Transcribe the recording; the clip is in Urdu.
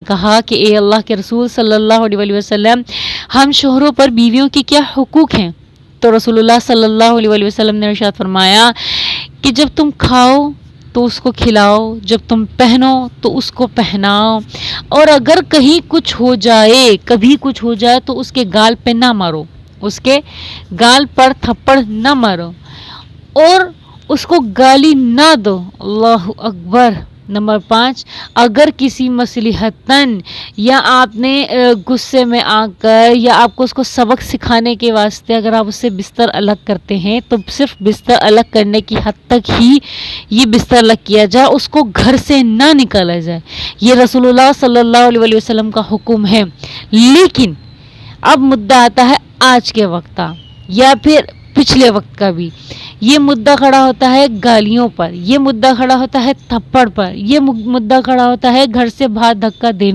کہا کہ اے اللہ کے رسول صلی اللہ علیہ وسلم، ہم شوہروں پر بیویوں کے کیا حقوق ہیں؟ تو رسول اللہ صلی اللہ علیہ وسلم نے ارشاد فرمایا کہ جب تم کھاؤ تو اس کو کھلاؤ، جب تم پہنو تو اس کو پہناؤ، اور اگر کہیں کچھ ہو جائے، کبھی کچھ ہو جائے تو اس کے گال پہ نہ مارو، اس کے گال پر تھپڑ نہ مارو، اور اس کو گالی نہ دو۔ اللہ اکبر۔ نمبر 5، اگر کسی مصلحتاً یا آپ نے غصے میں آ کر یا آپ کو اس کو سبق سکھانے کے واسطے اگر آپ اس سے بستر الگ کرتے ہیں تو صرف بستر الگ کرنے کی حد تک ہی یہ بستر الگ کیا جائے، اس کو گھر سے نہ نکالا جائے۔ یہ رسول اللہ صلی اللہ علیہ وسلم کا حکم ہے۔ لیکن اب مدعا آتا ہے آج کے وقت کا یا پھر پچھلے وقت کا بھی۔ یہ مدعا کھڑا ہوتا ہے گالیوں پر، یہ مدعا کھڑا ہوتا ہے تھپڑ پر، یہ مدعا کھڑا ہوتا ہے گھر سے باہر دھکا دینے